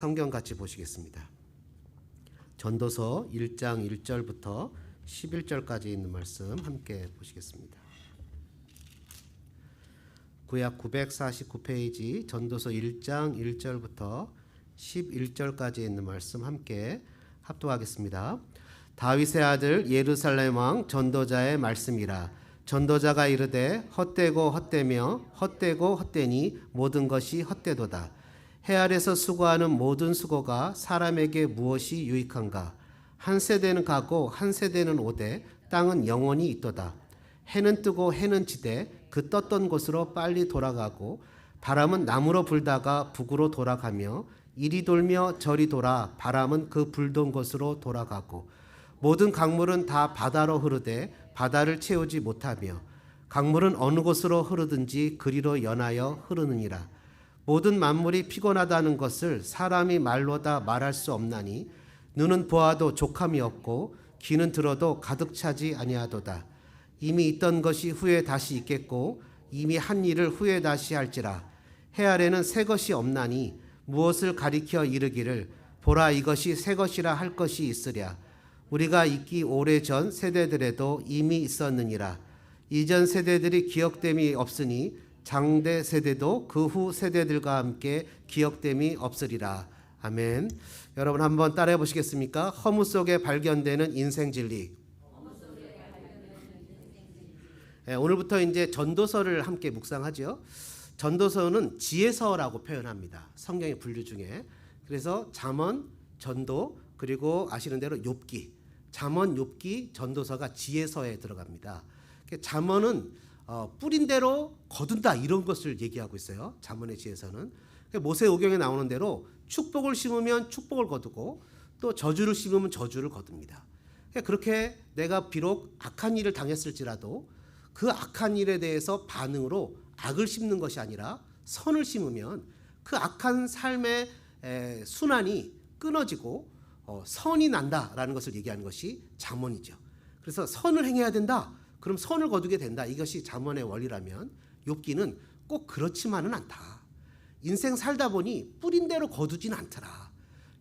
성경 같이 보시겠습니다. 전도서 1장 1절부터 11절까지 있는 말씀 함께 보시겠습니다. 구약 949페이지 전도서 1장 1절부터 11절까지 있는 말씀 함께 합독하겠습니다. 다윗의 아들 예루살렘 왕 전도자의 말씀이라. 전도자가 이르되 헛되고 헛되며 헛되고 헛되니 모든 것이 헛되도다. 해 아래서 수고하는 모든 수고가 사람에게 무엇이 유익한가? 한 세대는 가고 한 세대는 오되 땅은 영원히 있도다. 해는 뜨고 해는 지되 그 떴던 곳으로 빨리 돌아가고 바람은 남으로 불다가 북으로 돌아가며 이리 돌며 저리 돌아 바람은 그 불던 곳으로 돌아가고 모든 강물은 다 바다로 흐르되 바다를 채우지 못하며 강물은 어느 곳으로 흐르든지 그리로 연하여 흐르느니라. 모든 만물이 피곤하다는 것을 사람이 말로 다 말할 수 없나니 눈은 보아도 족함이 없고 귀는 들어도 가득 차지 아니하도다. 이미 있던 것이 후에 다시 있겠고 이미 한 일을 후에 다시 할지라. 해 아래는 새 것이 없나니 무엇을 가리켜 이르기를 보라 이것이 새 것이라 할 것이 있으랴. 우리가 있기 오래전 세대들에도 이미 있었느니라. 이전 세대들이 기억됨이 없으니 장대 세대도 그 후 세대들과 함께 기억됨이 없으리라. 아멘. 여러분 한번 따라해 보시겠습니까? 허무 속에 발견되는 인생 진리. 오늘부터 이제 전도서를 함께 묵상하죠. 전도서는 지혜서라고 표현합니다. 성경의 분류 중에. 그래서 잠언, 전도, 그리고 아시는 대로 욥기. 잠언, 욥기, 전도서가 지혜서에 들어갑니다. 잠언은 뿌린 대로 거둔다 이런 것을 얘기하고 있어요. 잠언의 지혜서는. 모세오경에 나오는 대로 축복을 심으면 축복을 거두고 또 저주를 심으면 저주를 거둡니다. 그렇게 내가 비록 악한 일을 당했을지라도 그 악한 일에 대해서 반응으로 악을 심는 것이 아니라 선을 심으면 그 악한 삶의 순환이 끊어지고 선이 난다라는 것을 얘기하는 것이 잠언이죠. 그래서 선을 행해야 된다. 그럼 선을 거두게 된다. 이것이 잠언의 원리라면 욥기는 꼭 그렇지만은 않다. 인생 살다 보니 뿌린 대로 거두진 않더라.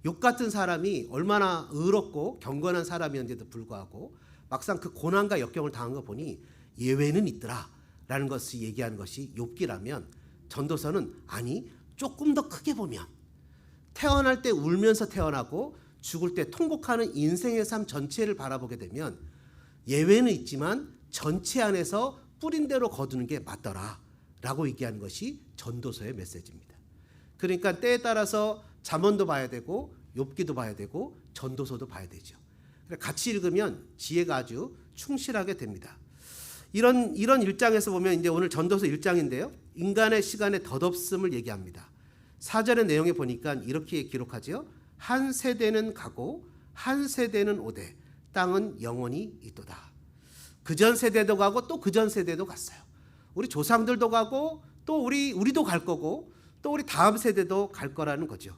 욥 같은 사람이 얼마나 의롭고 경건한 사람이었는데도 불구하고 막상 그 고난과 역경을 당한 거 보니 예외는 있더라 라는 것을 얘기하는 것이 욥기라면 전도서는 아니 조금 더 크게 보면 태어날 때 울면서 태어나고 죽을 때 통곡하는 인생의 삶 전체를 바라보게 되면 예외는 있지만 전체 안에서 뿌린 대로 거두는 게 맞더라 라고 얘기하는 것이 전도서의 메시지입니다. 그러니까 때에 따라서 잠언도 봐야 되고 욥기도 봐야 되고 전도서도 봐야 되죠. 같이 읽으면 지혜가 아주 충실하게 됩니다. 이런 1장에서 보면 이제 오늘 전도서 1장인데요. 인간의 시간의 덧없음을 얘기합니다. 4절의 내용에 보니까 이렇게 기록하죠. 한 세대는 가고 한 세대는 오되 땅은 영원히 있도다. 그전 세대도 가고 또 그전 세대도 갔어요. 우리 조상들도 가고 또 우리도 갈 거고 또 우리 다음 세대도 갈 거라는 거죠.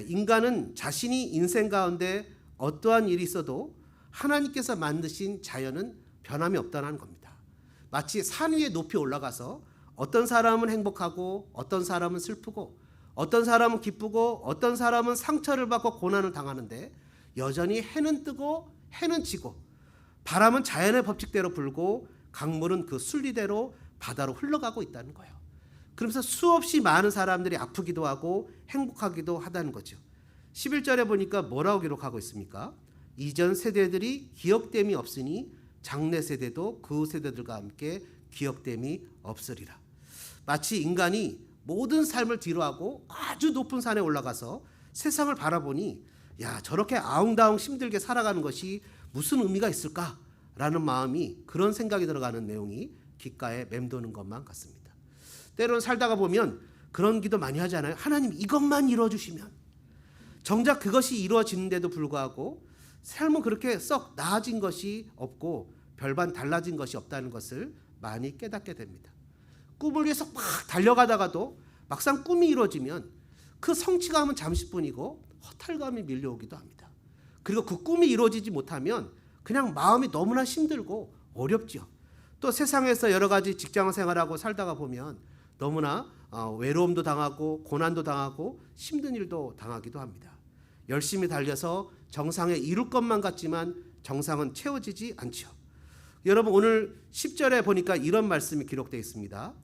인간은 자신이 인생 가운데 어떠한 일이 있어도 하나님께서 만드신 자연은 변함이 없다는 겁니다. 마치 산 위에 높이 올라가서 어떤 사람은 행복하고 어떤 사람은 슬프고 어떤 사람은 기쁘고 어떤 사람은 상처를 받고 고난을 당하는데 여전히 해는 뜨고 해는 지고 바람은 자연의 법칙대로 불고 강물은 그 순리대로 바다로 흘러가고 있다는 거예요. 그러면서 수없이 많은 사람들이 아프기도 하고 행복하기도 하다는 거죠. 11절에 보니까 뭐라고 기록하고 있습니까? 이전 세대들이 기억됨이 없으니 장래 세대도 그 세대들과 함께 기억됨이 없으리라. 마치 인간이 모든 삶을 뒤로하고 아주 높은 산에 올라가서 세상을 바라보니 야 저렇게 아웅다웅 힘들게 살아가는 것이 무슨 의미가 있을까라는 마음이 그런 생각이 들어가는 내용이 귓가에 맴도는 것만 같습니다. 때로는 살다가 보면 그런 기도 많이 하잖아요. 하나님 이것만 이루어주시면. 정작 그것이 이루어지는데도 불구하고 삶은 그렇게 썩 나아진 것이 없고 별반 달라진 것이 없다는 것을 많이 깨닫게 됩니다. 꿈을 위해서 막 달려가다가도 막상 꿈이 이루어지면 그 성취감은 잠시뿐이고 허탈감이 밀려오기도 합니다. 그리고 그 꿈이 이루어지지 못하면 그냥 마음이 너무나 힘들고 어렵죠. 또 세상에서 여러 가지 직장 생활하고 살다가 보면 너무나 외로움도 당하고 고난도 당하고 힘든 일도 당하기도 합니다. 열심히 달려서 정상에 이룰 것만 같지만 정상은 채워지지 않죠. 여러분 오늘 10절에 보니까 이런 말씀이 기록되어 있습니다.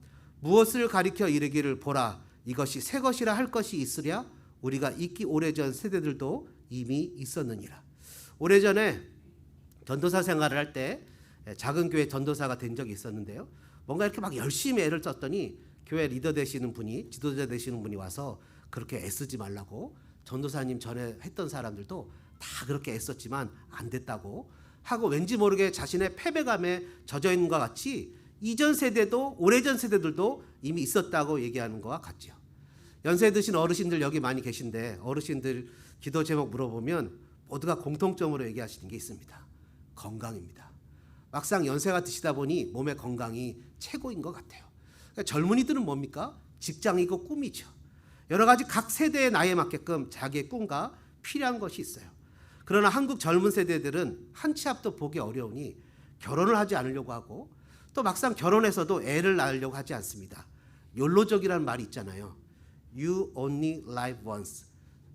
무엇을 가리켜 이르기를 보라 이것이 새 것이라 할 것이 있으랴 우리가 있기 오래전 세대들도 이미 있었느니라. 오래전에 전도사 생활을 할 때 작은 교회 전도사가 된 적이 있었는데요. 뭔가 이렇게 막 열심히 애를 썼더니 교회 리더 되시는 분이 지도자 되시는 분이 와서 그렇게 애쓰지 말라고 전도사님 전에 했던 사람들도 다 그렇게 애썼지만 안 됐다고 하고 왠지 모르게 자신의 패배감에 젖어 있는 것 같이 이전 세대도 오래전 세대들도 이미 있었다고 얘기하는 것과 같죠. 연세 드신 어르신들 여기 많이 계신데 어르신들 기도 제목 물어보면 모두가 공통점으로 얘기하시는 게 있습니다. 건강입니다. 막상 연세가 드시다 보니 몸의 건강이 최고인 것 같아요. 그러니까 젊은이들은 뭡니까? 직장이고 꿈이죠. 여러 가지 각 세대의 나이에 맞게끔 자기의 꿈과 필요한 것이 있어요. 그러나 한국 젊은 세대들은 한 치 앞도 보기 어려우니 결혼을 하지 않으려고 하고 또 막상 결혼해서도 애를 낳으려고 하지 않습니다. 욜로족이라는 말이 있잖아요. You only live once.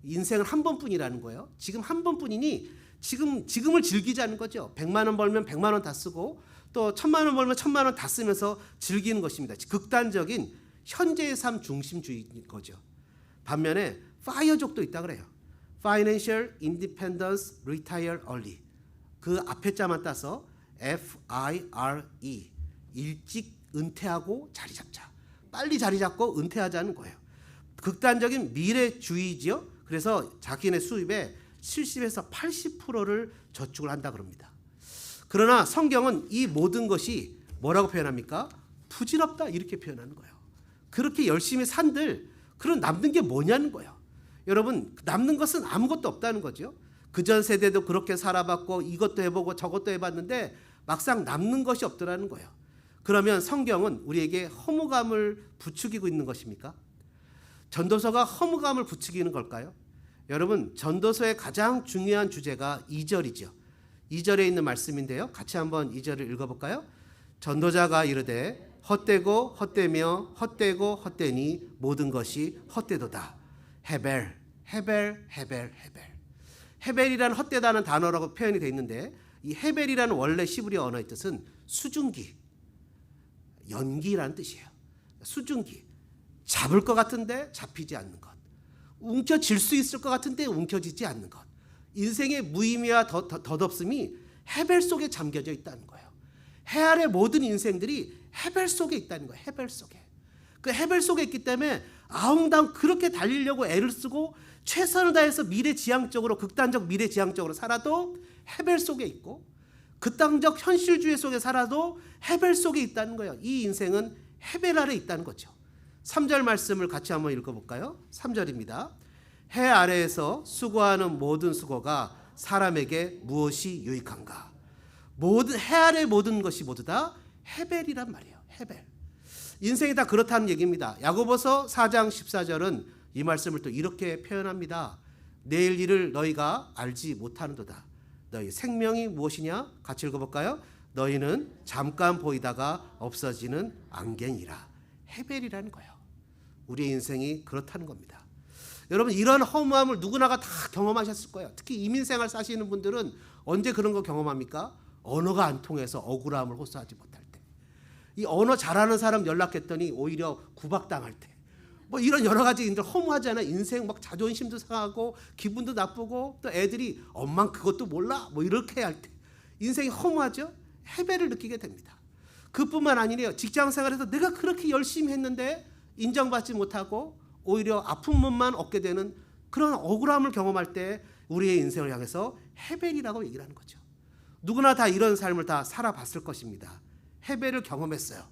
인생은 한 번뿐이라는 거예요. 지금 한 번뿐이니 지금을 즐기자는 거죠. 100만 원 벌면 100만 원 다 쓰고 또 1000만 원 벌면 1000만 원 다 쓰면서 즐기는 것입니다. 극단적인 현재의 삶 중심주의인 거죠. 반면에 FIRE족도 있다 그래요. Financial Independence Retire Early. 그 앞에 자만 따서 FIRE. 일찍 은퇴하고 자리 잡자. 빨리 자리 잡고 은퇴하자는 거예요. 극단적인 미래주의죠. 그래서 자기네 수입의 70에서 80%를 저축을 한다 그럽니다. 그러나 성경은 이 모든 것이 뭐라고 표현합니까? 부질없다 이렇게 표현하는 거예요. 그렇게 열심히 산들 그런 남는 게 뭐냐는 거예요. 여러분 남는 것은 아무것도 없다는 거죠. 그전 세대도 그렇게 살아봤고 이것도 해보고 저것도 해봤는데 막상 남는 것이 없더라는 거예요. 그러면 성경은 우리에게 허무감을 부추기고 있는 것입니까? 전도서가 허무감을 부추기는 걸까요? 여러분 전도서의 가장 중요한 주제가 2절이죠. 2절에 있는 말씀인데요. 같이 한번 2절을 읽어볼까요? 전도자가 이르되 헛되고 헛되며 헛되고 헛되니 모든 것이 헛되도다. 헤벨 헤벨 헤벨 헤벨. 헤벨이라는 헛되다는 단어라고 표현이 되어 있는데 이 헤벨이라는 원래 시브리어 언어의 뜻은 수증기, 연기라는 뜻이에요. 수증기, 잡을 것 같은데 잡히지 않는 것, 움켜질 수 있을 것 같은데 움켜지지 않는 것. 인생의 무의미와 덧없음이 헤벨 속에 잠겨져 있다는 거예요. 해 아래 모든 인생들이 헤벨 속에 있다는 거예요. 헤벨 속에. 그 헤벨 속에 있기 때문에 아웅다웅 그렇게 달리려고 애를 쓰고 최선을 다해서 미래지향적으로 극단적 미래지향적으로 살아도 헤벨 속에 있고 극단적 현실주의 속에 살아도 헤벨 속에 있다는 거예요. 이 인생은 헤벨 아래 있다는 거죠. 3절 말씀을 같이 한번 읽어볼까요? 3절입니다. 해 아래에서 수고하는 모든 수고가 사람에게 무엇이 유익한가? 모든 해 아래 모든 것이 모두 다 헤벨이란 말이에요. 헤벨. 인생이 다 그렇다는 얘기입니다. 야고보서 4장 14절은 이 말씀을 또 이렇게 표현합니다. 내일 일을 너희가 알지 못하는도다. 너희 생명이 무엇이냐? 같이 읽어볼까요? 너희는 잠깐 보이다가 없어지는 안개니라. 헤벨이라는 거예요. 우리의 인생이 그렇다는 겁니다. 여러분 이런 허무함을 누구나가 다 경험하셨을 거예요. 특히 이민생활 사시는 분들은 언제 그런 거 경험합니까? 언어가 안 통해서 억울함을 호소하지 못할 때. 이 언어 잘하는 사람 연락했더니 오히려 구박당할 때. 뭐 이런 여러 가지 인들 허무하잖아요. 인생 막 자존심도 상하고 기분도 나쁘고 또 애들이 엄만 그것도 몰라 뭐 이렇게 할 때 인생이 허무하죠. 헤벨을 느끼게 됩니다. 그뿐만 아니래요. 직장생활에서 내가 그렇게 열심히 했는데 인정받지 못하고 오히려 아픈 몸만 얻게 되는 그런 억울함을 경험할 때 우리의 인생을 향해서 헤벨이라고 얘기를 하는 거죠. 누구나 다 이런 삶을 다 살아봤을 것입니다. 헤벨을 경험했어요.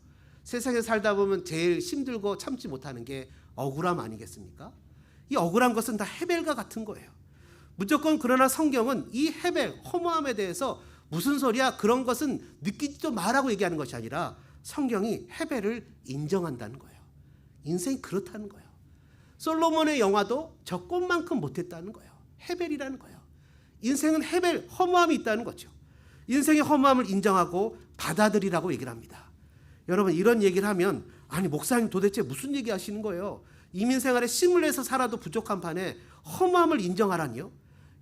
세상에 살다 보면 제일 힘들고 참지 못하는 게 억울함 아니겠습니까? 이 억울한 것은 다 헤벨과 같은 거예요. 무조건 그러나 성경은 이 헤벨, 허무함에 대해서 무슨 소리야? 그런 것은 느끼지도 말라고 얘기하는 것이 아니라 성경이 헤벨을 인정한다는 거예요. 인생이 그렇다는 거예요. 솔로몬의 영화도 저 꽃만큼 못했다는 거예요. 헤벨이라는 거예요. 인생은 헤벨, 허무함이 있다는 거죠. 인생의 허무함을 인정하고 받아들이라고 얘기를 합니다. 여러분 이런 얘기를 하면 아니 목사님 도대체 무슨 얘기 하시는 거예요? 이민생활에 쉼을 내서 살아도 부족한 판에 허무함을 인정하라니요?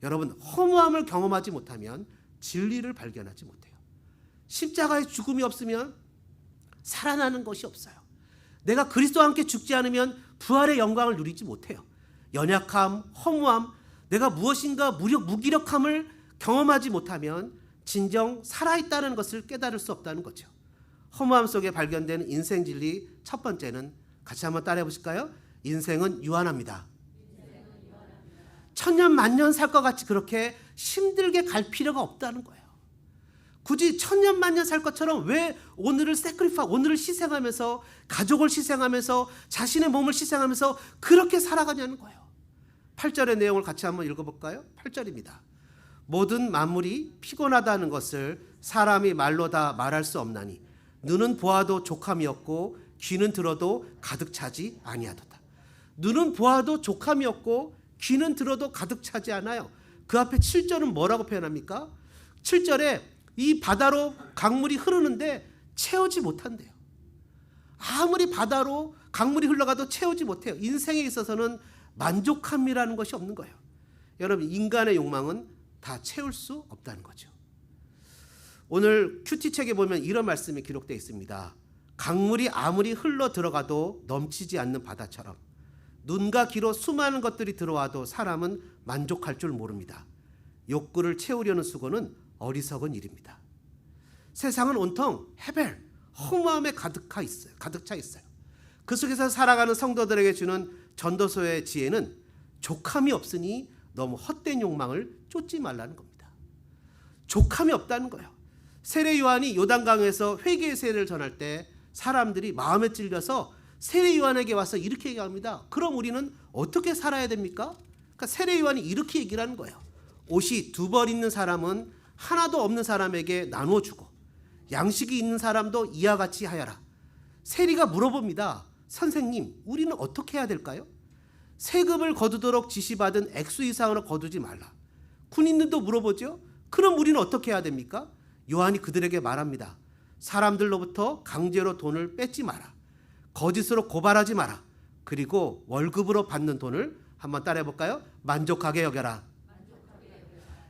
여러분, 허무함을 경험하지 못하면 진리를 발견하지 못해요. 십자가의 죽음이 없으면 살아나는 것이 없어요. 내가 그리스도와 함께 죽지 않으면 부활의 영광을 누리지 못해요. 연약함, 허무함, 내가 무엇인가 무기력함을 경험하지 못하면 진정 살아있다는 것을 깨달을 수 없다는 거죠. 허무함 속에 발견되는 인생 진리 첫 번째는 같이 한번 따라해 보실까요? 인생은 유한합니다. 천년 만년 살 것 같이 그렇게 힘들게 갈 필요가 없다는 거예요. 굳이 천년 만년 살 것처럼 왜 오늘을 오늘을 희생하면서 가족을 희생하면서 자신의 몸을 희생하면서 그렇게 살아가냐는 거예요. 8절의 내용을 같이 한번 읽어볼까요? 8절입니다. 모든 만물이 피곤하다는 것을 사람이 말로 다 말할 수 없나니 눈은 보아도 족함이 없고 귀는 들어도 가득 차지 아니하도다. 눈은 보아도 족함이 없고 귀는 들어도 가득 차지 않아요. 그 앞에 7절은 뭐라고 표현합니까? 7절에 이 바다로 강물이 흐르는데 채우지 못한대요. 아무리 바다로 강물이 흘러가도 채우지 못해요. 인생에 있어서는 만족함이라는 것이 없는 거예요. 여러분, 인간의 욕망은 다 채울 수 없다는 거죠. 오늘 큐티책에 보면 이런 말씀이 기록되어 있습니다. 강물이 아무리 흘러 들어가도 넘치지 않는 바다처럼 눈과 귀로 수많은 것들이 들어와도 사람은 만족할 줄 모릅니다. 욕구를 채우려는 수고는 어리석은 일입니다. 세상은 온통 해벨, 허무함에 가득 차 있어요. 그 속에서 살아가는 성도들에게 주는 전도서의 지혜는 족함이 없으니 너무 헛된 욕망을 쫓지 말라는 겁니다. 족함이 없다는 거예요. 세례 요한이 요단강에서 회개의 세례를 전할 때 사람들이 마음에 찔려서 세례 요한에게 와서 이렇게 얘기합니다. 그럼 우리는 어떻게 살아야 됩니까? 그러니까 세례 요한이 이렇게 얘기를 하는 거예요. 옷이 두 벌 있는 사람은 하나도 없는 사람에게 나누어 주고 양식이 있는 사람도 이와 같이 하여라. 세리가 물어봅니다. 선생님, 우리는 어떻게 해야 될까요? 세금을 거두도록 지시받은 액수 이상으로 거두지 말라. 군인들도 물어보죠. 그럼 우리는 어떻게 해야 됩니까? 요한이 그들에게 말합니다. 사람들로부터 강제로 돈을 뺏지 마라. 거짓으로 고발하지 마라. 그리고 월급으로 받는 돈을 한번 따라해 볼까요? 만족하게 여겨라.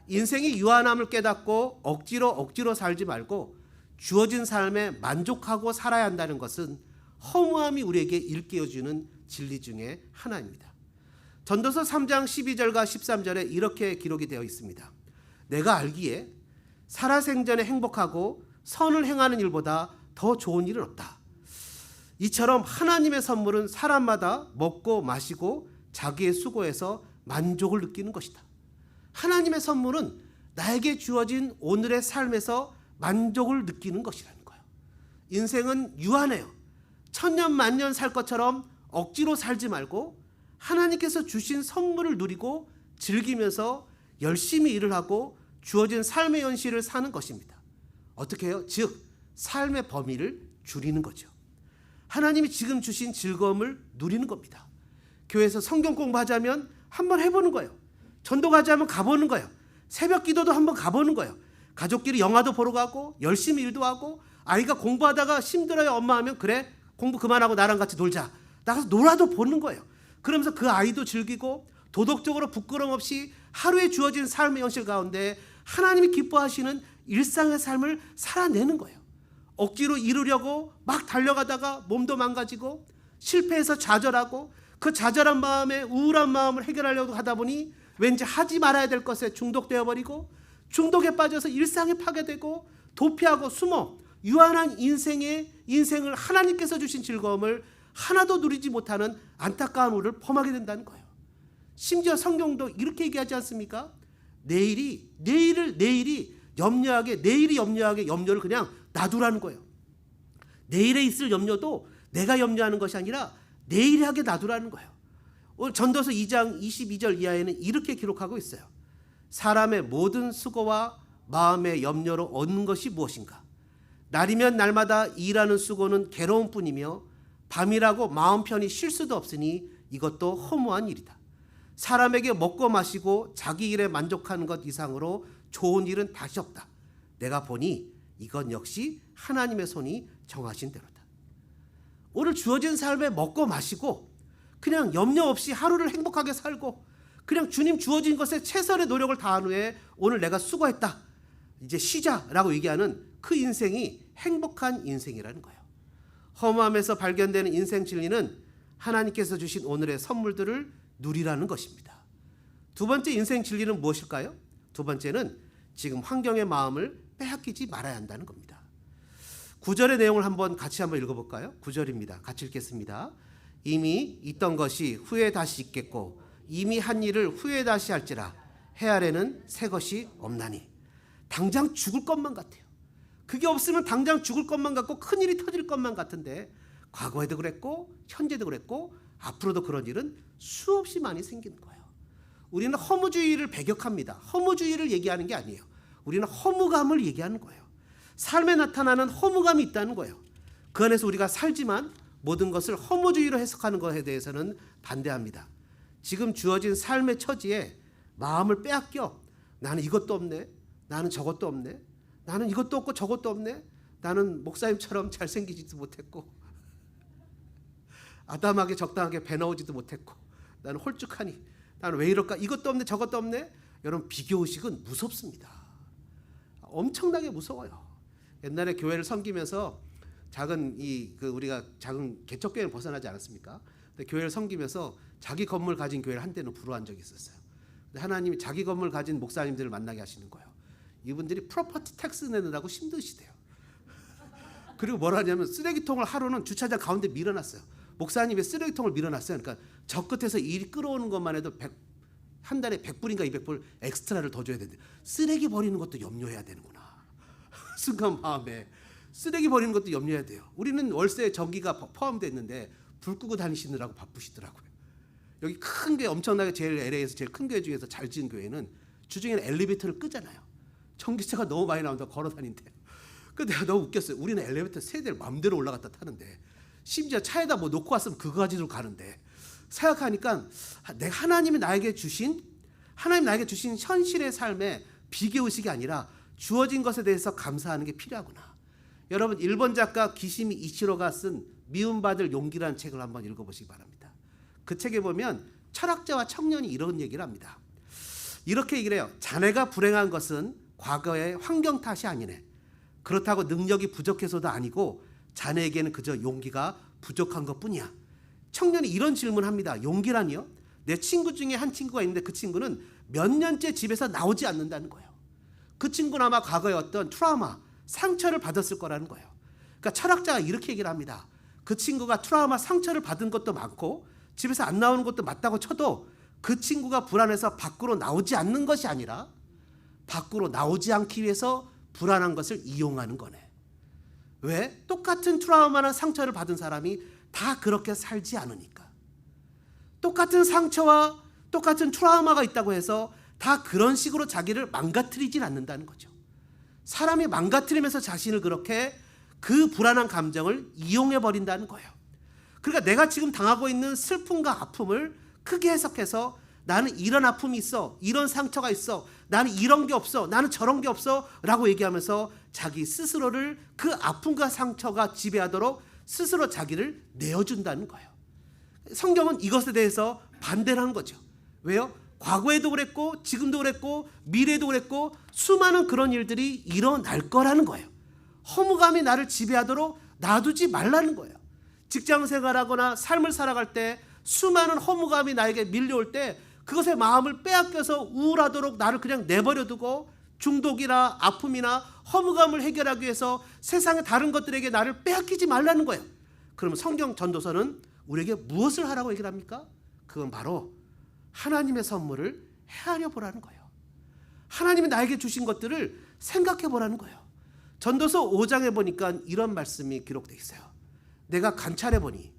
인생이 유한함을 깨닫고 억지로 살지 말고 주어진 삶에 만족하고 살아야 한다는 것은 허무함이 우리에게 일깨워주는 진리 중에 하나입니다. 전도서 3장 12절과 13절에 이렇게 기록이 되어 있습니다. 내가 알기에 살아생전에 행복하고 선을 행하는 일보다 더 좋은 일은 없다. 이처럼 하나님의 선물은 사람마다 먹고 마시고 자기의 수고에서 만족을 느끼는 것이다. 하나님의 선물은 나에게 주어진 오늘의 삶에서 만족을 느끼는 것이라는 거예요. 인생은 유한해요. 천년 만년 살 것처럼 억지로 살지 말고 하나님께서 주신 선물을 누리고 즐기면서 열심히 일을 하고 주어진 삶의 현실을 사는 것입니다. 어떻게 해요? 즉 삶의 범위를 줄이는 거죠. 하나님이 지금 주신 즐거움을 누리는 겁니다. 교회에서 성경 공부하자면 한번 해보는 거예요. 전도 가자면 가보는 거예요. 새벽 기도도 한번 가보는 거예요. 가족끼리 영화도 보러 가고 열심히 일도 하고 아이가 공부하다가 힘들어요 엄마 하면 그래 공부 그만하고 나랑 같이 놀자. 나가서 놀아도 보는 거예요. 그러면서 그 아이도 즐기고 도덕적으로 부끄러움 없이 하루에 주어진 삶의 현실 가운데 하나님이 기뻐하시는 일상의 삶을 살아내는 거예요. 억지로 이루려고 막 달려가다가 몸도 망가지고 실패해서 좌절하고 그 좌절한 마음에 우울한 마음을 해결하려고 하다 보니 왠지 하지 말아야 될 것에 중독되어 버리고 중독에 빠져서 일상에 파괴되고 도피하고 숨어 유한한 인생을 하나님께서 주신 즐거움을 하나도 누리지 못하는 안타까운 우를 범하게 된다는 거예요. 심지어 성경도 이렇게 얘기하지 않습니까? 내일이 염려하게 염려를 그냥 놔두라는 거예요. 내일에 있을 염려도 내가 염려하는 것이 아니라 내일에 하게 놔두라는 거예요. 오늘 전도서 2장 22절 이하에는 이렇게 기록하고 있어요. 사람의 모든 수고와 마음의 염려로 얻는 것이 무엇인가? 날이면 날마다 일하는 수고는 괴로운 뿐이며 밤이라고 마음 편히 쉴 수도 없으니 이것도 허무한 일이다. 사람에게 먹고 마시고 자기 일에 만족하는 것 이상으로 좋은 일은 다시 없다. 내가 보니 이건 역시 하나님의 손이 정하신 대로다. 오늘 주어진 삶에 먹고 마시고 그냥 염려 없이 하루를 행복하게 살고 그냥 주님 주어진 것에 최선의 노력을 다한 후에 오늘 내가 수고했다, 이제 쉬자라고 얘기하는 그 인생이 행복한 인생이라는 거예요. 허무함에서 발견되는 인생 진리는 하나님께서 주신 오늘의 선물들을 누리라는 것입니다. 두 번째 인생 진리는 무엇일까요? 두 번째는 지금 환경의 마음을 빼앗기지 말아야 한다는 겁니다. 9절의 내용을 같이 한번 읽어볼까요? 9절입니다. 같이 읽겠습니다. 이미 있던 것이 후에 다시 있겠고 이미 한 일을 후에 다시 할지라 해 아래는 새 것이 없나니. 당장 죽을 것만 같아요. 그게 없으면 당장 죽을 것만 같고 큰일이 터질 것만 같은데 과거에도 그랬고 현재도 그랬고 앞으로도 그런 일은 수없이 많이 생기는 거예요. 우리는 허무주의를 배격합니다. 허무주의를 얘기하는 게 아니에요. 우리는 허무감을 얘기하는 거예요. 삶에 나타나는 허무감이 있다는 거예요. 그 안에서 우리가 살지만 모든 것을 허무주의로 해석하는 것에 대해서는 반대합니다. 지금 주어진 삶의 처지에 마음을 빼앗겨 나는 이것도 없네, 나는 저것도 없네, 나는 이것도 없고 저것도 없네, 나는 목사님처럼 잘생기지도 못했고 아담하게 적당하게 배 나오지도 못했고 나는 홀쭉하니 나는 왜 이럴까, 이것도 없네 저것도 없네. 여러분, 비교의식은 무섭습니다. 엄청나게 무서워요. 옛날에 교회를 섬기면서 우리가 작은 개척교회를 벗어나지 않았습니까? 근데 교회를 섬기면서 자기 건물 가진 교회를 한때는 부러워한 적이 있었어요. 근데 하나님이 자기 건물 가진 목사님들을 만나게 하시는 거예요. 이분들이 프로퍼티 텍스 내느라고 힘드시대요. 그리고 뭐라 하냐면 쓰레기통을 하루는 주차장 가운데 밀어놨어요. 목사님이 쓰레기통을 밀어놨어요. 그러니까 저 끝에서 일이 끌어오는 것만 해도 한 달에 100불인가 200불 엑스트라를 더 줘야 되는데 쓰레기 버리는 것도 염려해야 되는구나. 순간 마음에 쓰레기 버리는 것도 염려해야 돼요. 우리는 월세에 전기가 포함되어 있는데 불 끄고 다니시느라고 바쁘시더라고요. 여기 큰 게 엄청나게 제일 LA에서 제일 큰 교회 중에서 잘 지은 교회는 주중에는 엘리베이터를 끄잖아요. 전기세가 너무 많이 나온다고 걸어 다닌대요. 근데 내가 너무 웃겼어요. 우리는 엘리베이터 세대를 마음대로 올라갔다 타는데 심지어 차에다 뭐 놓고 왔으면 그거 가지고 가는데, 생각하니까 하나님이 나에게 주신 현실의 삶에 비교의식이 아니라 주어진 것에 대해서 감사하는 게 필요하구나. 여러분, 일본 작가 기시미 이치로가 쓴 미움받을 용기라는 책을 한번 읽어보시기 바랍니다. 그 책에 보면 철학자와 청년이 이런 얘기를 합니다. 이렇게 얘기를 해요. 자네가 불행한 것은 과거의 환경 탓이 아니네. 그렇다고 능력이 부족해서도 아니고 자네에게는 그저 용기가 부족한 것뿐이야. 청년이 이런 질문을 합니다. 용기라니요? 내 친구 중에 한 친구가 있는데 그 친구는 몇 년째 집에서 나오지 않는다는 거예요. 그 친구는 아마 과거에 어떤 트라우마, 상처를 받았을 거라는 거예요. 그러니까 철학자가 이렇게 얘기를 합니다. 그 친구가 트라우마, 상처를 받은 것도 많고 집에서 안 나오는 것도 맞다고 쳐도 그 친구가 불안해서 밖으로 나오지 않는 것이 아니라 밖으로 나오지 않기 위해서 불안한 것을 이용하는 거네. 왜? 똑같은 트라우마나 상처를 받은 사람이 다 그렇게 살지 않으니까. 똑같은 상처와 똑같은 트라우마가 있다고 해서 다 그런 식으로 자기를 망가뜨리진 않는다는 거죠. 사람이 망가뜨리면서 자신을 그렇게 그 불안한 감정을 이용해 버린다는 거예요. 그러니까 내가 지금 당하고 있는 슬픔과 아픔을 크게 해석해서 나는 이런 아픔이 있어, 이런 상처가 있어, 나는 이런 게 없어, 나는 저런 게 없어 라고 얘기하면서 자기 스스로를 그 아픔과 상처가 지배하도록 스스로 자기를 내어준다는 거예요. 성경은 이것에 대해서 반대를 한 거죠. 왜요? 과거에도 그랬고 지금도 그랬고 미래에도 그랬고 수많은 그런 일들이 일어날 거라는 거예요. 허무감이 나를 지배하도록 놔두지 말라는 거예요. 직장 생활하거나 삶을 살아갈 때 수많은 허무감이 나에게 밀려올 때 그것에 마음을 빼앗겨서 우울하도록 나를 그냥 내버려두고 중독이나 아픔이나 허무감을 해결하기 위해서 세상의 다른 것들에게 나를 빼앗기지 말라는 거예요. 그러면 성경 전도서는 우리에게 무엇을 하라고 얘기를 합니까? 그건 바로 하나님의 선물을 헤아려 보라는 거예요. 하나님이 나에게 주신 것들을 생각해 보라는 거예요. 전도서 5장에 보니까 이런 말씀이 기록되어 있어요. 내가 관찰해 보니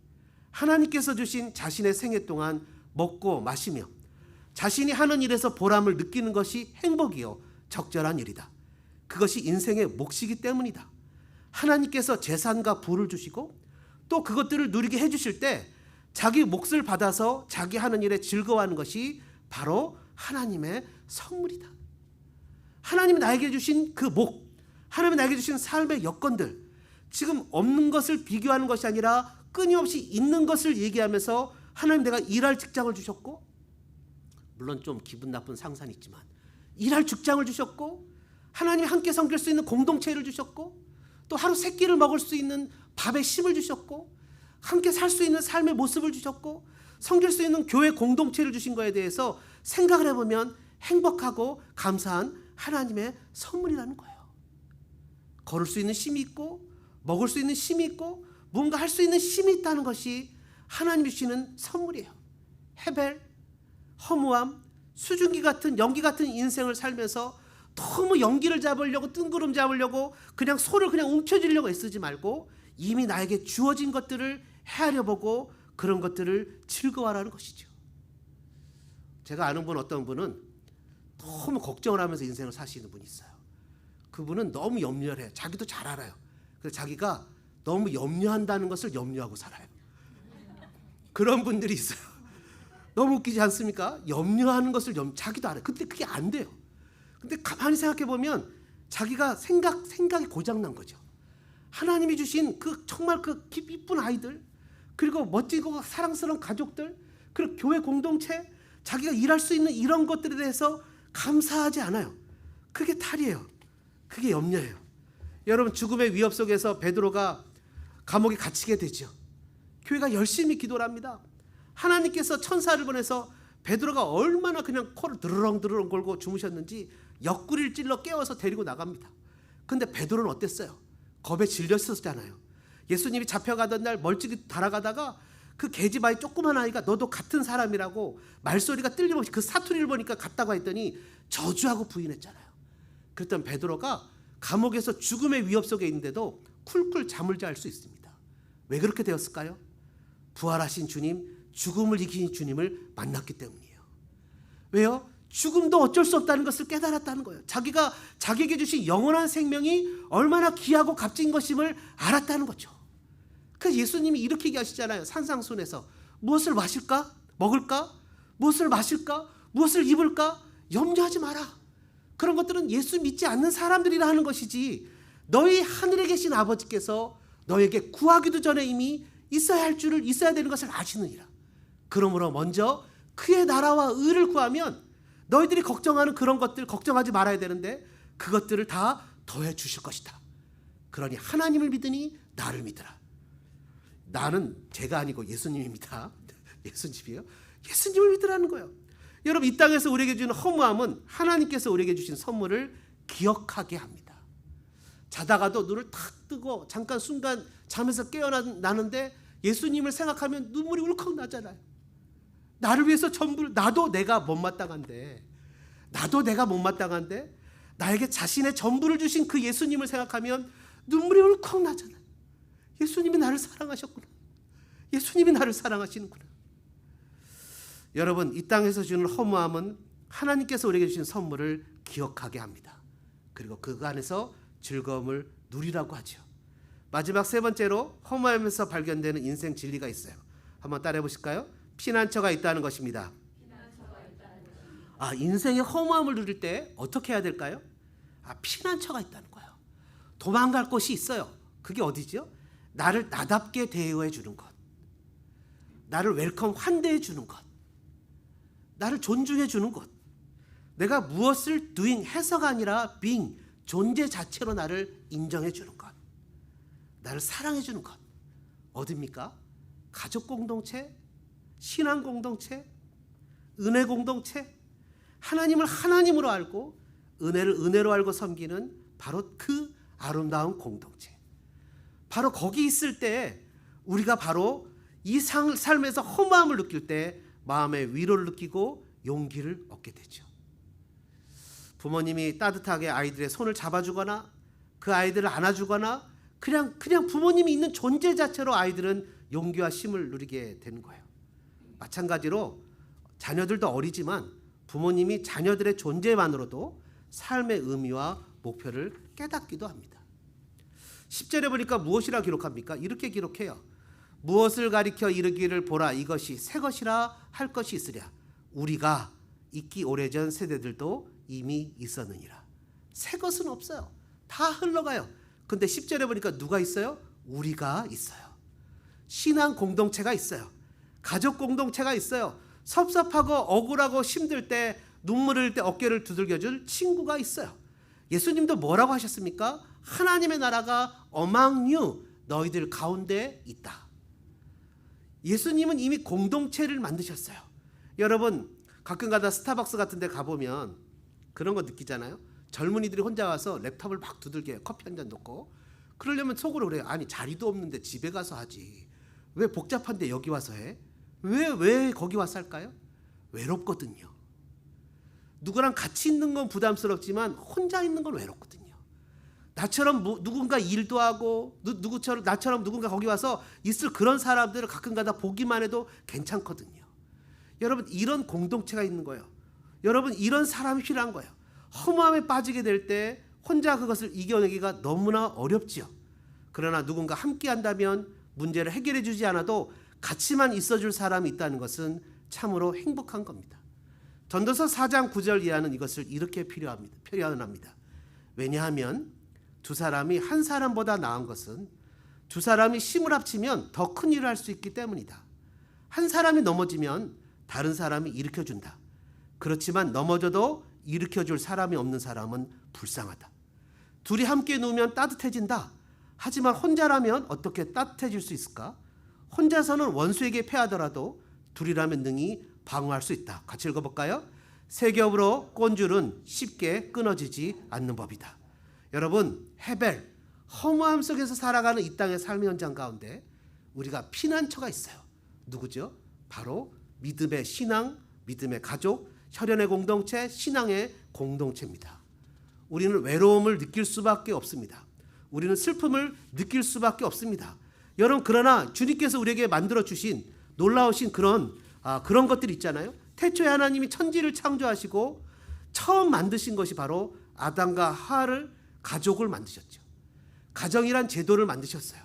하나님께서 주신 자신의 생애 동안 먹고 마시며 자신이 하는 일에서 보람을 느끼는 것이 행복이요 적절한 일이다. 그것이 인생의 몫이기 때문이다. 하나님께서 재산과 부를 주시고 또 그것들을 누리게 해주실 때 자기 몫을 받아서 자기 하는 일에 즐거워하는 것이 바로 하나님의 선물이다. 하나님이 나에게 주신 그 목, 하나님이 나에게 주신 삶의 여건들, 지금 없는 것을 비교하는 것이 아니라 끊임없이 있는 것을 얘기하면서 하나님 내가 일할 직장을 주셨고, 물론 좀 기분 나쁜 상사는 있지만 일할 직장을 주셨고, 하나님이 함께 섬길 수 있는 공동체를 주셨고, 또 하루 세 끼를 먹을 수 있는 밥의 힘을 주셨고, 함께 살 수 있는 삶의 모습을 주셨고, 섬길 수 있는 교회 공동체를 주신 거에 대해서 생각을 해보면 행복하고 감사한 하나님의 선물이라는 거예요. 걸을 수 있는 힘이 있고, 먹을 수 있는 힘이 있고, 뭔가 할 수 있는 힘이 있다는 것이 하나님이 주시는 선물이에요. 헤벨, 허무함, 수증기 같은 연기 같은 인생을 살면서 너무 연기를 잡으려고, 뜬구름 잡으려고, 그냥 소를 그냥 움켜쥐려고 애쓰지 말고 이미 나에게 주어진 것들을 헤아려 보고 그런 것들을 즐거워하라는 것이죠. 제가 아는 분, 어떤 분은 너무 걱정을 하면서 인생을 사시는 분이 있어요. 그분은 너무 염려를 해요. 자기도 잘 알아요. 그래서 자기가 너무 염려한다는 것을 염려하고 살아요. 그런 분들이 있어요. 너무 웃기지 않습니까? 염려하는 것을 자기도 알아요. 근데 그게 안 돼요. 근데 가만히 생각해 보면 자기가 생각이 고장난 거죠. 하나님이 주신 그 정말 그 이쁜 아이들, 그리고 멋지고 사랑스러운 가족들, 그리고 교회 공동체, 자기가 일할 수 있는 이런 것들에 대해서 감사하지 않아요. 그게 탈이에요. 그게 염려예요. 여러분, 죽음의 위협 속에서 베드로가 감옥에 갇히게 되죠. 교회가 열심히 기도를 합니다. 하나님께서 천사를 보내서 베드로가 얼마나 그냥 코를 드르렁 걸고 주무셨는지 옆구리를 찔러 깨워서 데리고 나갑니다. 근데 베드로는 어땠어요? 겁에 질렸었잖아요. 예수님이 잡혀가던 날 멀찍이 달아가다가 그 계집아이 조그만 아이가 너도 같은 사람이라고 말소리가 뜰림없이 그 사투리를 보니까 같다고 했더니 저주하고 부인했잖아요. 그랬던 베드로가 감옥에서 죽음의 위협 속에 있는데도 쿨쿨 잠을 잘 수 있습니다. 왜 그렇게 되었을까요? 부활하신 주님, 죽음을 이긴 주님을 만났기 때문이에요. 왜요? 죽음도 어쩔 수 없다는 것을 깨달았다는 거예요. 자기가 자기에게 주신 영원한 생명이 얼마나 귀하고 값진 것임을 알았다는 거죠. 그래서 예수님이 이렇게 얘기하시잖아요. 산상순에서 무엇을 마실까? 먹을까? 무엇을 마실까? 무엇을 입을까? 염려하지 마라. 그런 것들은 예수 믿지 않는 사람들이라 하는 것이지, 너희 하늘에 계신 아버지께서 너에게 구하기도 전에 이미 있어야 되는 것을 아시느니라. 그러므로 먼저 그의 나라와 의를 구하면 너희들이 걱정하는 그런 것들 걱정하지 말아야 되는데 그것들을 다 더해 주실 것이다. 그러니 하나님을 믿으니 나를 믿으라. 나는 제가 아니고 예수님입니다. 예수님이요. 예수님을 믿으라는 거예요. 여러분, 이 땅에서 우리에게 주는 허무함은 하나님께서 우리에게 주신 선물을 기억하게 합니다. 자다가도 눈을 탁 뜨고 잠깐 순간 잠에서 깨어나는데 예수님을 생각하면 눈물이 울컥 나잖아요. 나를 위해서 전부를, 나도 내가 못마땅한데 나에게 자신의 전부를 주신 그 예수님을 생각하면 눈물이 울컥 나잖아요. 예수님이 나를 사랑하셨구나. 예수님이 나를 사랑하시는구나. 여러분, 이 땅에서 주는 허무함은 하나님께서 우리에게 주신 선물을 기억하게 합니다. 그리고 그 안에서 즐거움을 누리라고 하죠. 마지막 세 번째로 허무함에서 발견되는 인생 진리가 있어요. 한번 따라해 보실까요? 피난처가 있다는 것입니다. 인생의 허무함을 누릴 때 어떻게 해야 될까요? 피난처가 있다는 거예요. 도망갈 곳이 있어요. 그게 어디죠? 나를 나답게 대우해 주는 것, 나를 웰컴 환대해 주는 것, 나를 존중해 주는 것, 내가 무엇을 doing 해서가 아니라 being 존재 자체로 나를 인정해 주는 것, 나를 사랑해 주는 것. 어디입니까? 가족 공동체, 신앙 공동체, 은혜 공동체, 하나님을 하나님으로 알고 은혜를 은혜로 알고 섬기는 바로 그 아름다운 공동체. 바로 거기 있을 때 우리가 바로 이 삶에서 허무함을 느낄 때 마음의 위로를 느끼고 용기를 얻게 되죠. 부모님이 따뜻하게 아이들의 손을 잡아주거나 그 아이들을 안아주거나 그냥 부모님이 있는 존재 자체로 아이들은 용기와 힘을 누리게 되는 거예요. 마찬가지로 자녀들도 어리지만 부모님이 자녀들의 존재만으로도 삶의 의미와 목표를 깨닫기도 합니다. 10절에 보니까 무엇이라 기록합니까? 이렇게 기록해요. 무엇을 가리켜 이르기를 보라, 이것이 새 것이라 할 것이 있으랴. 우리가 있기 오래전 세대들도 이미 있었느니라. 새 것은 없어요. 다 흘러가요. 근데 10절에 보니까 누가 있어요? 우리가 있어요. 신앙 공동체가 있어요. 가족 공동체가 있어요. 섭섭하고 억울하고 힘들 때, 눈물 흘릴 때 어깨를 두들겨줄 친구가 있어요. 예수님도 뭐라고 하셨습니까? 하나님의 나라가 among you, 너희들 가운데 있다. 예수님은 이미 공동체를 만드셨어요. 여러분, 가끔가다 스타벅스 같은 데 가보면 그런 거 느끼잖아요. 젊은이들이 혼자 와서 랩탑을 막 두들겨요. 커피 한 잔 놓고. 그러려면 속으로 그래요. 아니, 자리도 없는데 집에 가서 하지. 왜 복잡한데 여기 와서 해? 왜 거기 와서 할까요? 외롭거든요. 누구랑 같이 있는 건 부담스럽지만 혼자 있는 건 외롭거든요. 나처럼 누군가 일도 하고 나처럼 누군가 거기 와서 있을 그런 사람들을 가끔가다 보기만 해도 괜찮거든요. 여러분, 이런 공동체가 있는 거예요. 여러분, 이런 사람이 필요한 거예요. 허무함에 빠지게 될 때 혼자 그것을 이겨내기가 너무나 어렵지요. 그러나 누군가 함께 한다면 문제를 해결해 주지 않아도 같이만 있어줄 사람이 있다는 것은 참으로 행복한 겁니다. 전도서 4장 9절 이하는 이것을 이렇게 표현합니다. 왜냐하면 두 사람이 한 사람보다 나은 것은 두 사람이 힘을 합치면 더 큰 일을 할 수 있기 때문이다. 한 사람이 넘어지면 다른 사람이 일으켜준다. 그렇지만 넘어져도 일으켜줄 사람이 없는 사람은 불쌍하다. 둘이 함께 누우면 따뜻해진다. 하지만 혼자라면 어떻게 따뜻해질 수 있을까? 혼자서는 원수에게 패하더라도 둘이라면 능히 방어할 수 있다. 같이 읽어볼까요? 세 겹으로 꼰줄은 쉽게 끊어지지 않는 법이다. 여러분, 헤벨, 허무함 속에서 살아가는 이 땅의 삶의 현장 가운데 우리가 피난처가 있어요. 누구죠? 바로 믿음의 신앙, 믿음의 가족, 혈연의 공동체, 신앙의 공동체입니다. 우리는 외로움을 느낄 수밖에 없습니다. 우리는 슬픔을 느낄 수밖에 없습니다. 여러분, 그러나 주님께서 우리에게 만들어주신 놀라우신 그런 것들이 있잖아요. 태초에 하나님이 천지를 창조하시고 처음 만드신 것이 바로 아담과 하와를 가족을 만드셨죠. 가정이란 제도를 만드셨어요.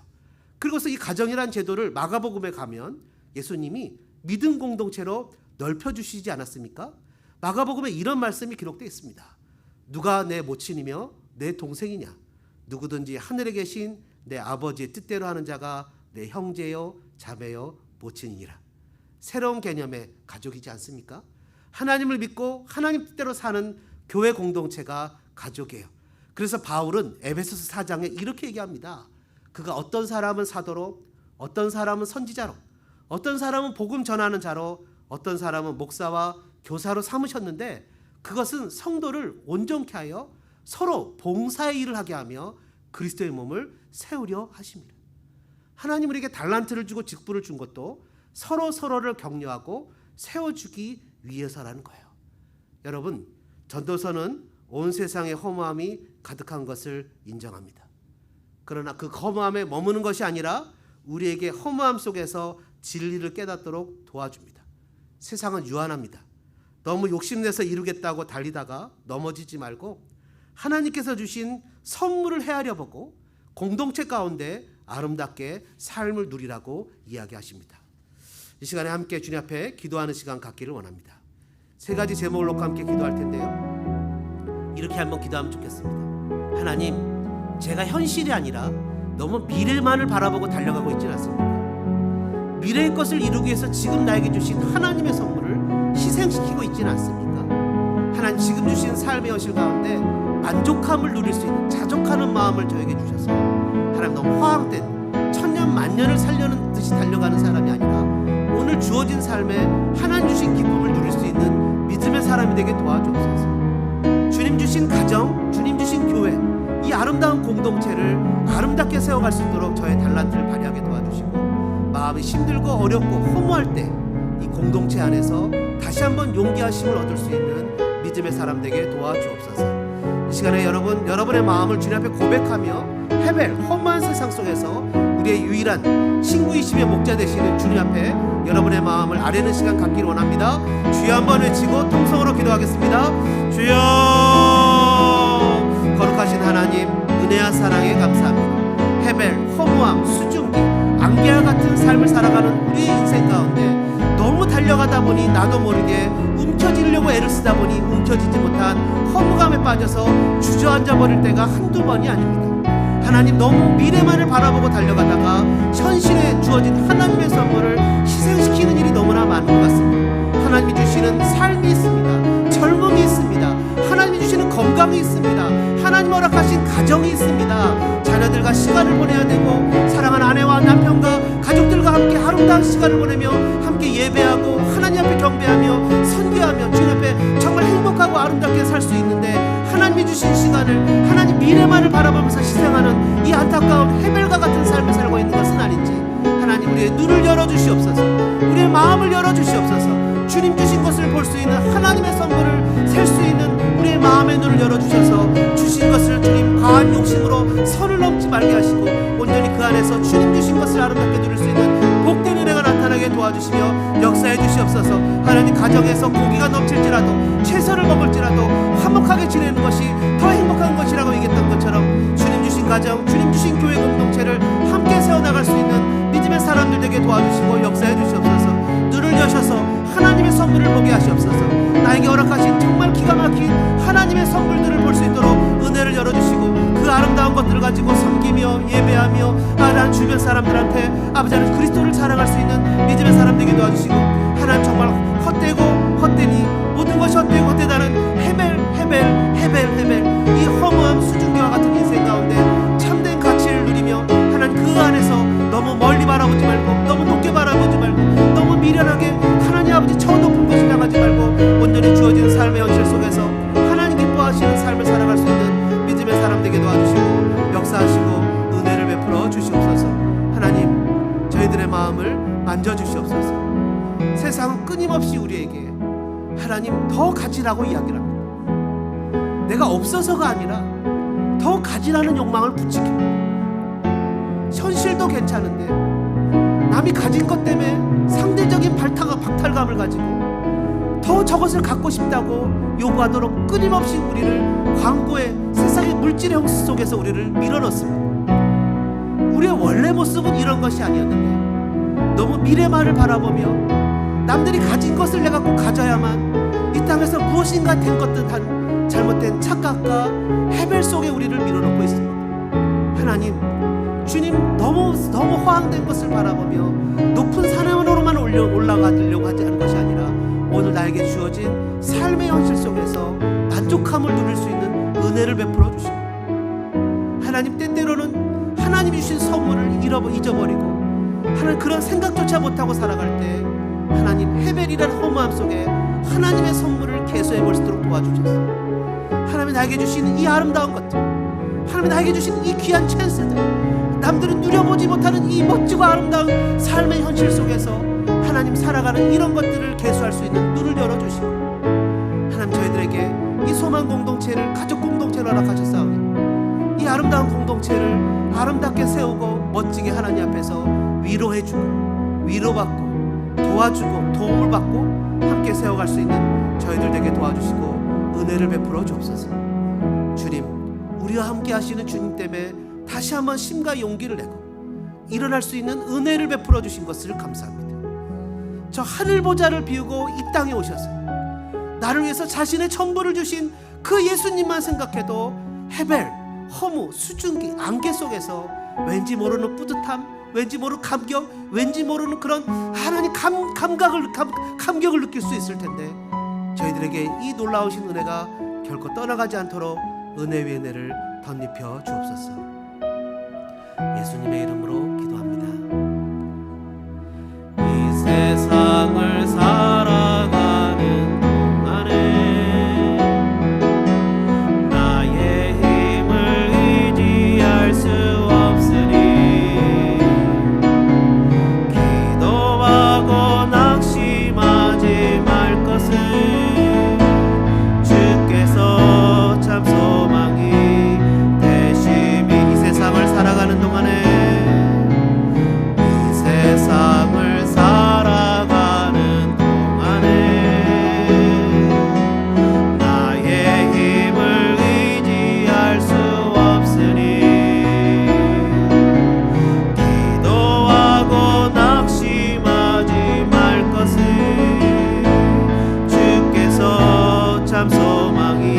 그리고서 이 가정이란 제도를 마가복음에 가면 예수님이 믿음 공동체로 넓혀주시지 않았습니까? 마가복음에 이런 말씀이 기록되어 있습니다. 누가 내 모친이며 내 동생이냐? 누구든지 하늘에 계신 내 아버지의 뜻대로 하는 자가 내 형제요 자매요 모친이니라. 새로운 개념의 가족이지 않습니까? 하나님을 믿고 하나님 뜻대로 사는 교회 공동체가 가족이에요. 그래서 바울은 에베소서 4장에 이렇게 얘기합니다. 그가 어떤 사람은 사도로, 어떤 사람은 선지자로, 어떤 사람은 복음 전하는 자로, 어떤 사람은 목사와 교사로 삼으셨는데 그것은 성도를 온전케 하여 서로 봉사의 일을 하게 하며 그리스도의 몸을 세우려 하십니다. 하나님 우리에게 달란트를 주고 직분을 준 것도 서로를 격려하고 세워주기 위해서라는 거예요. 여러분, 전도서는 온 세상의 허무함이 가득한 것을 인정합니다. 그러나 그 허무함에 머무는 것이 아니라 우리에게 허무함 속에서 진리를 깨닫도록 도와줍니다. 세상은 유한합니다. 너무 욕심내서 이루겠다고 달리다가 넘어지지 말고 하나님께서 주신 선물을 헤아려 보고 공동체 가운데 아름답게 삶을 누리라고 이야기하십니다. 이 시간에 함께 주님 앞에 기도하는 시간 갖기를 원합니다. 세 가지 제목을 놓고 함께 기도할 텐데요. 이렇게 한번 기도하면 좋겠습니다. 하나님, 제가 현실이 아니라 너무 미래만을 바라보고 달려가고 있지는 않습니까? 미래의 것을 이루기 위해서 지금 나에게 주신 하나님의 선물을 희생시키고 있지는 않습니까? 하나님, 지금 주신 삶의 현실 가운데 만족함을 누릴 수 있는 자족하는 마음을 저에게 주셔서 하나님, 너무 허황된 천년 만년을 살려는 듯이 달려가는 사람이 아니라 오늘 주어진 삶에 하나님 주신 기쁨을 누릴 수 있는 믿음의 사람이 되게 도와주옵소서. 주님 주신 가정, 주님 주신 교회, 이 아름다운 공동체를 아름답게 세워갈 수 있도록 저의 달란트를 발휘하게 도와주시고, 마음이 힘들고 어렵고 허무할 때 이 공동체 안에서 다시 한번 용기하심을 얻을 수 있는 믿음의 사람 되게 도와주옵소서. 이 시간에 여러분의 마음을 주님 앞에 고백하며 헤벨, 험한 세상 속에서 우리의 유일한 친구이시며 목자 되시는 주님 앞에 여러분의 마음을 아뢰는 시간 갖기를 원합니다. 주여 한번 외치고 통성으로 기도하겠습니다. 주여, 거룩하신 하나님, 은혜와 사랑에 감사합니다. 헤벨, 허무함, 수증기, 안개와 같은 삶을 살아가는 우리의 인생 가운데 너무 달려가다 보니 나도 모르게 움켜쥐려고 애를 쓰다 보니 움켜쥐지 못한 허무감에 빠져서 주저앉아 버릴 때가 한두 번이 아닙니다. 하나님 너무 미래만을 바라보고 달려가다가 현실에 주어진 하나님의 선물을 희생시키는 일이 너무나 많은 것 같습니다. 하나님이 주시는 삶이 있습니다. 젊음이 있습니다. 하나님이 주시는 건강이 있습니다. 하나님 허락하신 가정이 있습니다. 자녀들과 시간을 보내야 되고 사랑하는 아내와 남편과 가족들과 함께 아름다운 시간을 보내며 함께 예배하고 하나님 앞에 경배하며 선교하며 주님 앞에 정말 행복하고 아름답게 살 수 있는데 하나님이 주신 시간을 하나님 미래만을 바라보면서 희생하는 이 안타까운 헤벨과 같은 삶을 살고 있는 것은 아닌지 하나님 우리의 눈을 열어주시옵소서. 우리의 마음을 열어주시옵소서. 주님 주신 것을 볼 수 있는 하나님의 선물을 셀 수 있는 우리의 마음의 눈을 열어주셔서 주신 것을 주님 과한 욕심으로 선을 넘지 말게 하시고 온전히 그 안에서 주님 주신 것을 아름답게 누릴 수 있는 복된 은혜가 나타나게 도와주시며 역사해 주시옵소서. 하나님 가정에서 고기가 넘칠지라도 채소를 먹을지라도 화목하게 지내는 것이 더 행복한 것이라고 얘기했던 것처럼 주님 주신 가정, 주님 주신 교회 공동체를 함께 세워나갈 수 있는 믿음의 사람들 되게 도와주시고 역사해 주시옵소서. 눈을 여셔서 하나님의 선물을 보게 하시옵소서. 나에게 허락하신 정말 기가 막힌 하나님의 선물들을 볼 수 있도록 은혜를 열어주시고 그 아름다운 것들을 가지고 섬기며 예배하며 하나님 주변 사람들한테 아버지 하나님 그리스도를 자랑할 수 있는 믿음의 사람 되게 도와주시고 하나님 정말 헛되고 헛되니 모든 것이 헛되고 헛되다는 헤벨 이 허무함 수증기와 같은 인생 가운데 참된 가치를 누리며 하나님 그 안에서 너무 멀리 바라보지 말고 너무 높게 바라보지 말고 너무 미련하게 하나님 아버지 저 높은 곳을 향하지 말고 온전히 주어진 삶의 현실 속에서 하나님 기뻐하시는 삶을 살아갈 수 있는 믿음의 사람 되게 도와주시고 역사하시고 은혜를 베풀어 주시옵소서. 하나님 저희들의 마음을 만져주시옵소서. 세상은 끊임없이 우리에게 하나님 더 가지라고 이야기를 합니다. 내가 없어서가 아니라 더 가지라는 욕망을 부추깁니다. 현실도 괜찮은데 남이 가진 것 때문에 상대적인 박탈감을 가지고 더 저것을 갖고 싶다고 요구하도록 끊임없이 우리를 광고의 세상의 물질의 홍수 속에서 우리를 밀어넣습니다. 우리의 원래 모습은 이런 것이 아니었는데 너무 미래만을 바라보며 남들이 가진 것을 내가 꼭 가져야만 이 땅에서 무엇인가 된 것 듯한 잘못된 착각과 헤벨 속에 우리를 밀어넣고 있습니다. 하나님 주님 너무 허황된 것을 바라보며 높은 산으로만 올라가려고 하지 않은 것이 아니라 오늘 나에게 주어진 삶의 현실 속에서 만족함을 누릴 수 있는 은혜를 베풀어 주시고 하나님 때때로는 하나님이 주신 선물을 잊어버리고 하나님 그런 생각조차 못하고 살아갈 때 하나님 헤벨이라는 허무함 속에 하나님의 선물을 계수해 볼 수 있도록 도와주셔서 하나님이 나에게 주신 이 아름다운 것들 하나님이 나에게 주신 이 귀한 찬스들 남들은 누려보지 못하는 이 멋지고 아름다운 삶의 현실 속에서 하나님 살아가는 이런 것들을 계수할 수 있는 눈을 열어주시고 하나님 저희들에게 이 소망 공동체를 가족 공동체로 허락하셨사오니 이 아름다운 공동체를 아름답게 세우고 멋지게 하나님 앞에서 위로해주고 위로받고 도와주고 도움을 받고 함께 세워갈 수 있는 저희들 되게 도와주시고 은혜를 베풀어 주옵소서. 주님 우리와 함께 하시는 주님 때문에 다시 한번 힘과 용기를 내고 일어날 수 있는 은혜를 베풀어 주신 것을 감사합니다. 저 하늘 보좌를 비우고 이 땅에 오셔서 나를 위해서 자신의 전부를 주신 그 예수님만 생각해도 헤벨, 허무, 수증기, 안개 속에서 왠지 모르는 뿌듯함, 왠지 모르는 감격, 왠지 모르는 그런 하나님 감격을 느낄 수 있을 텐데 저희들에게 이 놀라우신 은혜가 결코 떠나가지 않도록 은혜 위의 은혜를 덧입혀 주옵소서. 예수님의 이름으로 기도합니다. 이 세상을 살아가는 동안에 나의 힘을 의지할 수 없으니 기도하고 낙심하지 말 것을 주께서 참 소망이 되심이 이 세상을 살아가는 동안에 이 세상을 살아가는 동안에 나의 힘을 의지할 수 없으니 기도하고 낙심하지 말 것을 주께서 참 소망이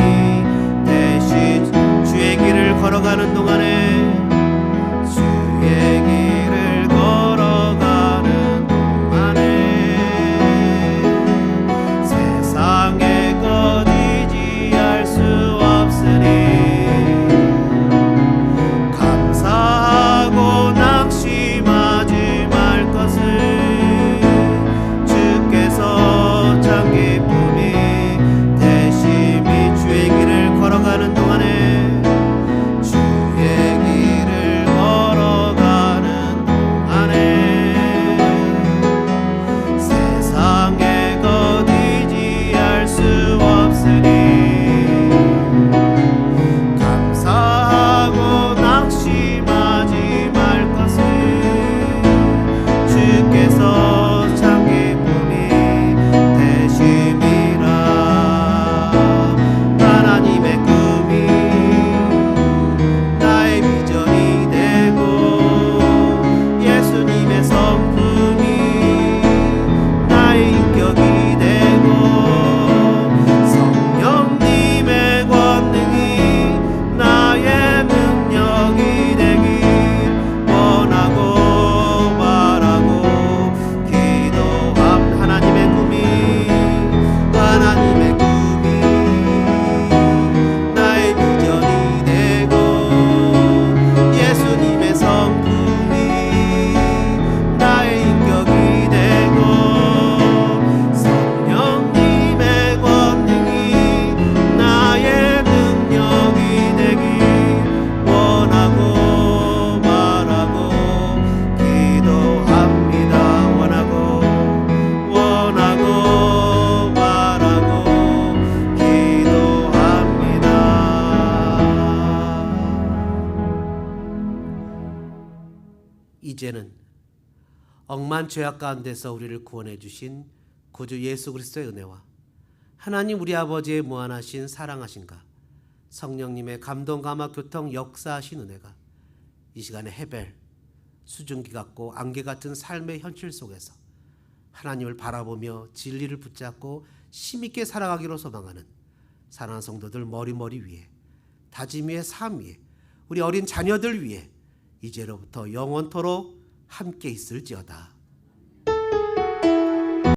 되신 주의 길을 걸어가는 동안에 이제는 억만 죄악 가운데서 우리를 구원해 주신 구주 예수 그리스도의 은혜와 하나님 우리 아버지의 무한하신 사랑하신가 성령님의 감동 감화 교통 역사하신 은혜가 이 시간에 헤벨 수증기 같고 안개 같은 삶의 현실 속에서 하나님을 바라보며 진리를 붙잡고 힘있게 살아가기로 소망하는 사랑하는 성도들 머리 위에 다짐 위에 삶 위에 우리 어린 자녀들 위에 이제로부터 영원토록 함께 있을지어다.